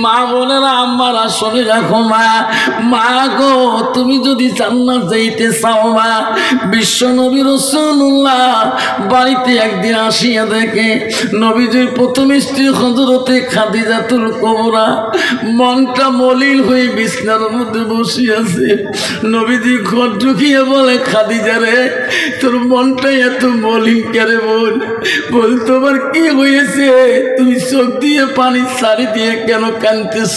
মা বোনেরা আম্মারা শুনে রাখো মা, মা গো তুমি যদি জান্নাত যাইতে চাও মা, বিশ্ব নবী রাসূলুল্লাহ বাড়িতে একদিন আসিয়া দেখে নবীজির প্রথম স্ত্রী হযরতে খাদিজাতুল কুবরা মনটা মলিন হয়ে বিছানার মধ্যে বসে আছে। নবীজি ঘর ঢুকিয়ে বলে, খাদিজা রে তোর মনটা এত মলিন কেরে বোন? বল তোমার কি হয়েছে? তুমি চোখ দিয়ে পানি ছাড়ি দিয়ে কেন কাঁদতেছ?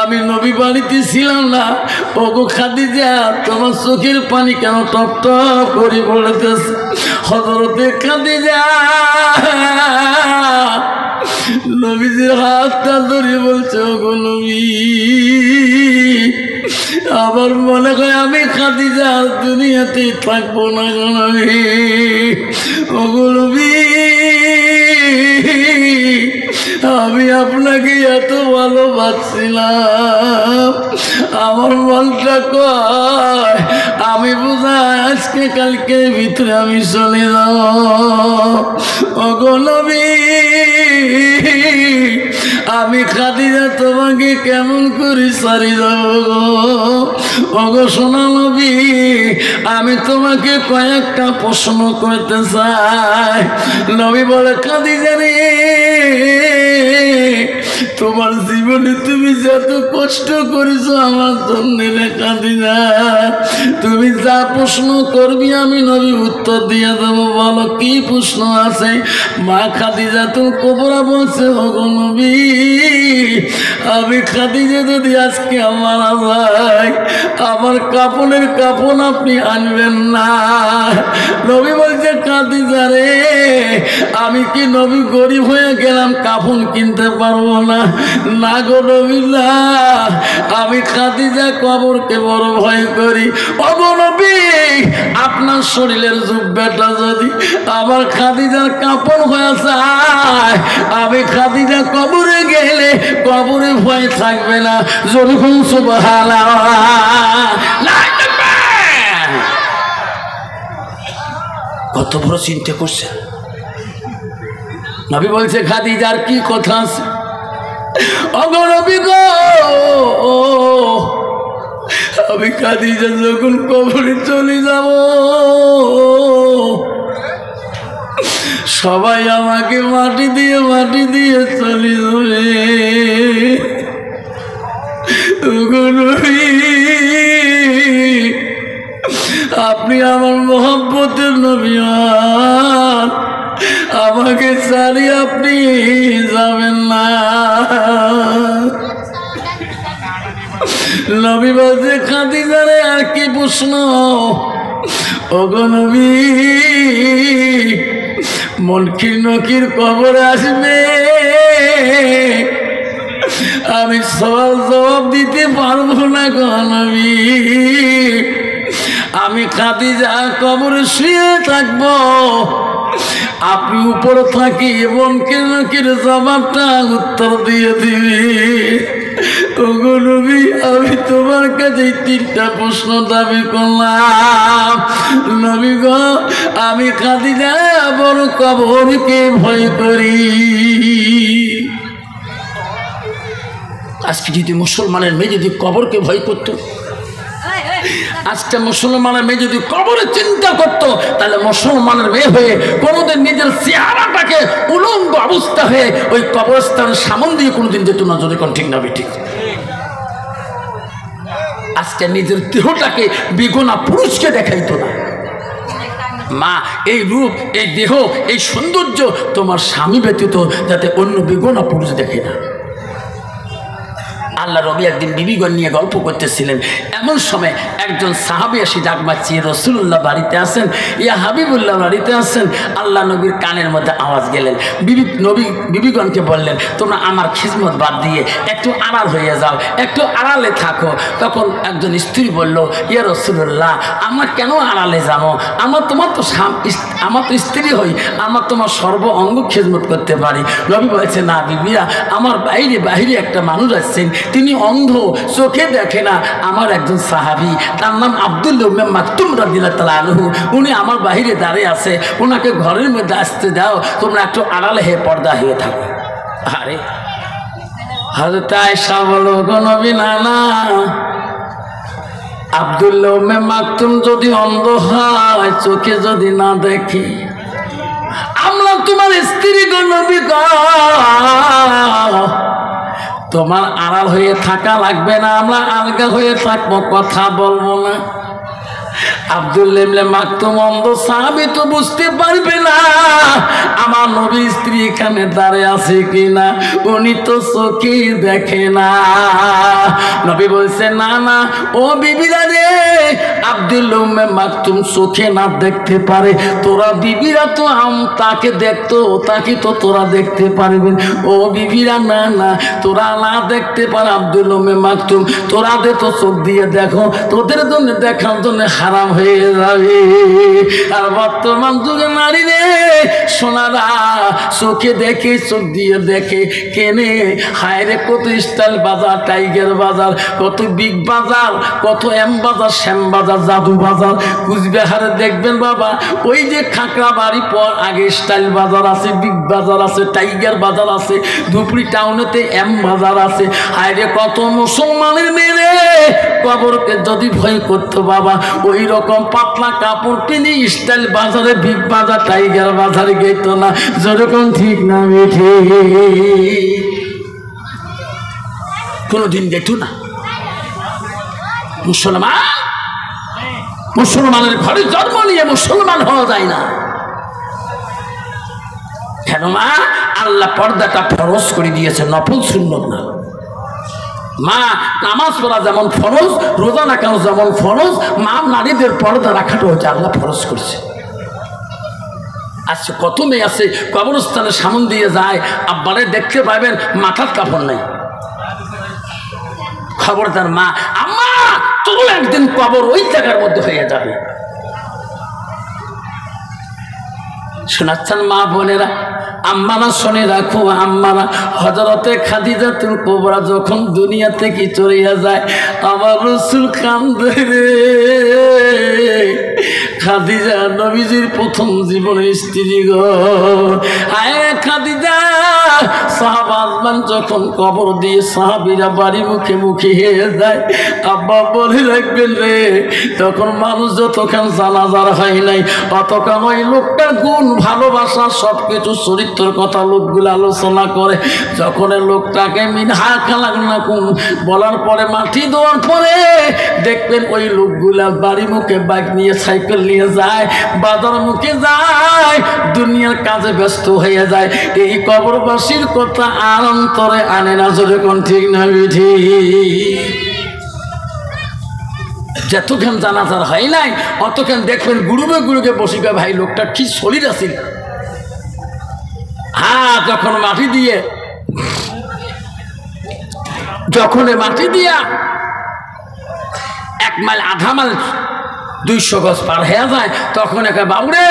আমি নবী বাড়িতে ছিলাম না। ওগো খাদিজা তোমার চোখের পানি কেন টপ টপ করে পড়তেছে? হযরতে খাদিজা নবীজির হাতটা ধরে বলছে, ওগো নবী আমার মনে হয় আমি খাদিজা দুনিয়াতে থাকবো না গো নবী। ওগো নবী আমি আপনাকে এত ভালোবাসছিলাম, আমার মনটা কয় আমি বোঝায় আজকে কালকে ভিতরে আমি চলে যাব। ওগো নবী আমি খাদিজা তোমাকে কেমন করে সারি যাব গো? ওগো সোনা নবী আমি তোমাকে কয়েকটা প্রশ্ন করতে চাই। নবী বলে, খাদিজা রে তোমার জীবনে তুমি যত কষ্ট করেছো আমার জন্য রে খাদিজা, তুমি যা প্রশ্ন করবি আমি নবী উত্তর দিয়ে দেবো। বলো কি প্রশ্ন আছে? মা খাদিজাতুল কুবরা বলছে, ওগো নবী আমি খাদিজা যদি আজকে মারা যায় আমার কাপড়ের কাপড় আপনি আনবেন না। নবী বলছে, খাদিজা রে আমি কি নবী গরিব হয়ে গেলাম কাফন কিনতে পারবো না? না গো নবী না, আমি খাদিজা কবরকে বড় ভয় করি। ওগো নবী আপনার শরীরের জুব্বাটা যদি আমার খাদিজার কাপড় হয়ে যায় আমি খাদিজা কবরে গেলে কবরে ভয় থাকবে না। যখন সুবহানাল্লাহ কত বড় চিন্তা করছে। নবী বলছে, খাদিজার কি কথা আছে? ওগো নবী গো আমি খাদিজা যখন কবরে চলে যাব সবাই আমাকে মাটি দিয়ে চলে যাবে। ওগো নবী আপনি আমার মোহাব্বতের নবী, আমাকে ছাড়ি আপনি যাবেন না। নবী বলছে, খাদিজা রে আর কি প্রশ্ন? ওগো নবী মুনকির নকির কবরে আসবে আমি সওয়াল জবাব দিতে পারবো না গো নবী। আমি খাদিজা কবরে শুয়ে থাকবো, আপনি উপরে থাকি এবং কেন জবাবটা উত্তর দিয়ে দিবি। ওগো নবী আমি তোমার কাছে তিনটা প্রশ্ন দাবি করলাম। নবী গো আমি খাদিজা বড় কবরকে ভয় করি। আজকে যদি মুসলমানের মেয়ে যদি কবরকে ভয় করতো, আজকে মুসলমানের মেয়ে যদি কবরে চিন্তা করতো, তাহলে মুসলমানের মেয়ে হয়ে কোনোদিন নিজের চেহারাটাকে উলঙ্গ অবস্থা হয়ে ওই কবরস্থানের সামনে দিয়ে কোনোদিন যেত না। যদি কোন ঠিক না ঠিক, আজকে নিজের দেহটাকে বেগুনা পুরুষকে দেখাইতো না। মা এই রূপ এই দেহ এই সৌন্দর্য তোমার স্বামী ব্যতীত যাতে অন্য বেগুনা পুরুষ দেখে না। আল্লাহ রবি একদিন বিবিগণ নিয়ে গল্প করতেছিলেন, এমন সময় একজন সাহাবী এসে ডাক মারছিয়ে রসুল্লাহ বাড়িতে আসেন, ইয়া হাবিবুল্লাহ বাড়িতে আসেন। আল্লাহ নবীর কানের মধ্যে আওয়াজ গেলেন, বিবিগণকে বললেন তোমরা আমার খিজমত বাদ দিয়ে একটু আড়াল হয়ে যাও, একটু আড়ালে থাকো। তখন একজন স্ত্রী বলল, ইয়া রসুল্লাহ আমার কেন আড়ালে যাবো? আমার তো স্ত্রী হই, আমার তোমার সর্ব অঙ্গ খিজমত করতে পারি। নবী বলছে, না বিবিরা, আমার বাইরে একটা মানুষ আসছেন, তিনি অন্ধ, চোখে দেখে না। আমার একজন সাহাবী, তার নাম আব্দুল্লাহ ইবনে মাকতুম রাদিয়াল্লাহু তাআলা আনহু, উনি আমার বাহিরে দাঁড়িয়ে আছে, ওনাকে ঘরের মধ্যে আসতে দাও, তোমরা একটু আড়ালে হয়ে পর্দা হয়ে থাকো। আরে হযরত আয়েশা বলো গো নবী না না, আব্দুল্লাহ উম্মে মাকতুম যদি অন্ধ হয়, চোখে যদি না দেখে, আমরা তোমার স্ত্রী গো নবী গো, তোমার আড়াল হয়ে থাকা লাগবে না, আমরা আলগা হয়ে থাকবো, কথা বলবো না। আব্দুল্লাহ ইবনে মাকতুম অন্ধ সাহাবী তো বুঝতে পারবে না আমার নবীর স্ত্রী এখানে দাঁড়িয়ে আছে কিনা, উনি তো চোখে দেখে না। নবী বলছে না না ও বিবিরা রে, আব্দুল্লাহ ইবনে মাকতুম চোখে না দেখতে পারে, তোরা বিবিরা তো তাকে দেখতো, তাকে তো তোরা দেখতে পারবেন। ও বিবিরা না না, তোরা না দেখতে পারে আব্দুল্লাহ ইবনে মাকতুম, তোরা দে তো চোখ দিয়ে দেখো, তোদের জন্য দেখার জন্য হারাম হয়ে যাবে। আর বর্তমান যুগে নারী রে সোনারা চোখে দেখে, চোখ দিয়ে দেখে কেনে, হায় রে কত স্টাইল বাজার, টাইগার বাজার, কত বিগ বাজার, কত এম বাজার, শ্যাম বাজার, জাদু বাজার। কুচবিহারে দেখবেন বাবা, ওই যে খাকড়া বাড়ি পর আগে স্টাইল বাজার আছে, বিগ বাজার আছে, টাইগার বাজার আছে, ধুপড়ি টাউনেতে এম বাজার আছে। হায় রে কত মুসলমানের মেয়ে কবরকে যদি ভয় করতো বাবা, ওই রকম পাতলা কাপড় কিনে স্টাইল বাজারে, বিগ বাজার, টাইগার বাজারে গেত না। যেরকম ঠিক না মিঠে, কোনদিন যেত না। মুসলমানের ঘরে জন্ম নিয়ে মুসলমান হওয়া যায় না। কেন মা? আল্লাহ পর্দাটা ফরজ করে দিয়েছে, নফল সুন্নত না। মা নামাজ পড়া যেমন ফরজ, রোজা রাখা যেমন ফরজ, মা নারীদের পর্দা রাখাটা হচ্ছে আল্লাহ ফরজ করছে। আজকে কত মেয়ে আছে কবরস্থানের সামন দিয়ে যায়, আব্বারে দেখতে পাবেন মাথার কাপড় নাই। খবরদার মা, আম্মা তোর একদিন কবর ওই জায়গার মধ্যে হয়ে যাবে। শোনাচ্ছেন মা বোনেরা, আম্মারা শুনে রাখো, আম্মারা হযরতে খাদিজাতুল কুবরা যখন দুনিয়া থেকে চলে যায়, আমার রাসূল কান্দে রে। খাদিজা নবীজির প্রথম জীবনের স্ত্রী গো, আয় খাদিজা। সাহাবাজমান যখন কবর দিয়ে সাহাবীরা বাড়ি মুখে মুখে হয়ে যায়, আব্বা বলে রাখবেন রে, তখন মানুষ যতক্ষণ জানাজার হয় নাই, ততক্ষণ ওই লোকটার গুণ, ভালোবাসা, সবকিছু চরিত্রের কথা লোকগুলো আলোচনা করে। যখন লোকটাকে মিনহা খালাক না কোন বলার পরে, মাটি দেওয়ার পরে দেখবেন ওই লোকগুলা বাড়ি মুখে বাইক নিয়ে, সাইকেল নিয়ে যায়, বাজার মুখে যায়, দুনিয়ার কাজে ব্যস্ত হয়ে যায়। এই কবরবাসীর কথা আর অন্তরে আনে না। যেরকম ঠিক না বিধি, যতক্ষণ জানাজার হয় নাই অতক্ষণ দেখবেন গুরুবে গুরুকে বসিকা, ভাই লোকটা কি শরীর আছিল। হ্যাঁ, যখন মাটি দিয়ে, যখন মাটি দিয়া 1 মাইল, আধা মাইল, 200 গজ পার হয়ে যায়, তখন একা বাবুরে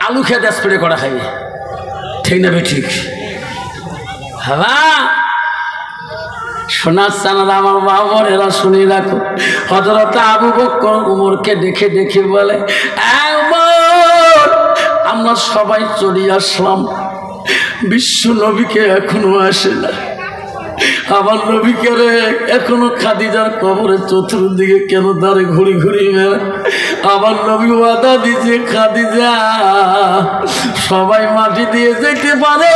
আলু খেয়ে স্প্রে করা খাইবে। ঠিক না ঠিক? হ্যাঁ, শোনার চানারা আমার বাবরেরা শুনে রাখো। হযরত আবু বকর উমরকে দেখে দেখে বলে, আমরা সবাই চলে আসলাম, বিশ্ব নবীকে এখনো আসে না। আমার নবীকে রে এখনো খাদিজার কবরের চতুর্দিকে কেন দাঁড়ে ঘুরি ঘুরি মেরে? আমার নবী ওয়াদা দিয়েছে, খাদিজা সবাই মাটি দিয়ে যেতে পারে,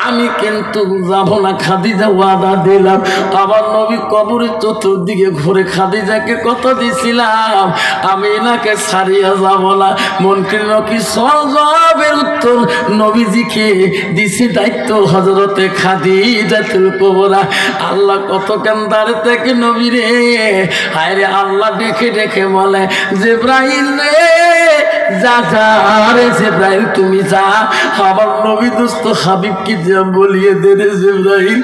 আমি কিন্তু যাব না। খাদিজা ওয়াদা দিলাম। আমার নবী কবরের চতুর্দিকে ঘুরে খাদিজাকে কথা দিছিলাম, আমি এনাকে ছাড়িয়ে যাব না। মনকির নকি সজবের উত্তর নবীজিকে দিছি দায়িত্ব, হযরতে খাদিজাতুল কুবরা। আল্লাহ কত কান্দারে থেকে নবী রে, হায় রে আল্লাহ ডেকে ডেকে বলে, জিবরাইল রে যা যা রে, জিবরাইল তুমি যা, আমার নবী দোস্ত হাবিবকে যা বলিয়ে দে রে জিবরাইল,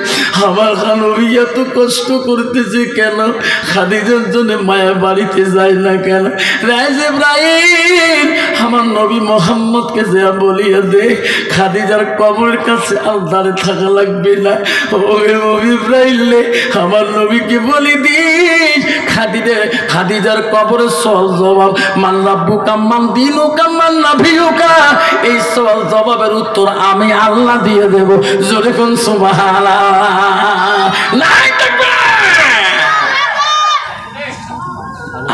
আমার নবী এত কষ্ট করতেছে কেন, খাদিজার জন্য মায়া বাড়িতে যায় না কেন? রে জিবরাইল আমার নবী মোহাম্মদকে যা বলিয়ে দে, খাদিজার কবরের কাছে আর দাঁড়ে থাকা লাগবে না। আমার নবীকে বলি দিস, খাদিজার কবরের সহজ জবাব, মান রাব্বুকা মান দিন দিনুকা মান নাবিয়ুকা, এই সওয়াল জবাবের উত্তর আমি আল্লাহ দিয়ে দেব। জোরে কোন সুবহানাল্লাহ। নাই থাকবে।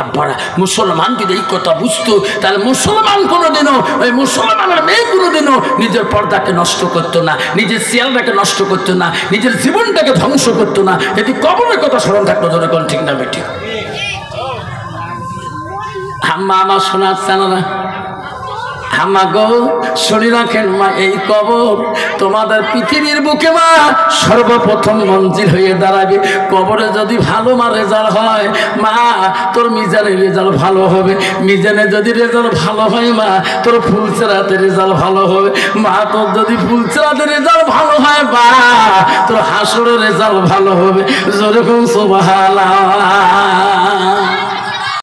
আব্বারা মুসলমান যদি এই কথা বুঝতো তাহলে মুসলমান কোনোদিনও, ওই মুসলমানের মেয়ে কোনোদিনও নিজের পর্দাকে নষ্ট করতো না, নিজের সিয়ালটাকে নষ্ট করতো না, নিজের জীবনটাকে ধ্বংস করতো না। যদি কবরের কথা স্মরণ থাকতো ধরে কোন ঠিক না বেঠিক? আম্মা আমার শোনাচ্ছেন না? আম্মা গো শুনি রাখেন মা, এই কবর তোমাদের পৃথিবীর বুকে মা সর্বপ্রথম মঞ্জিল হয়ে দাঁড়াবে। কবরে যদি ভালো মা রেজাল্ট হয় মা, তোর মিজানের রেজাল্ট ভালো হবে। মিজানে যদি রেজাল্ট ভালো হয় মা, তোর ফুলচেরাতে রেজাল্ট ভালো হবে। মা তোর যদি ফুলচেরাতে রেজাল্ট ভালো হয় বা তোর হাসরের রেজাল্ট ভালো হবে। যেরকম সুবহানাল্লাহ।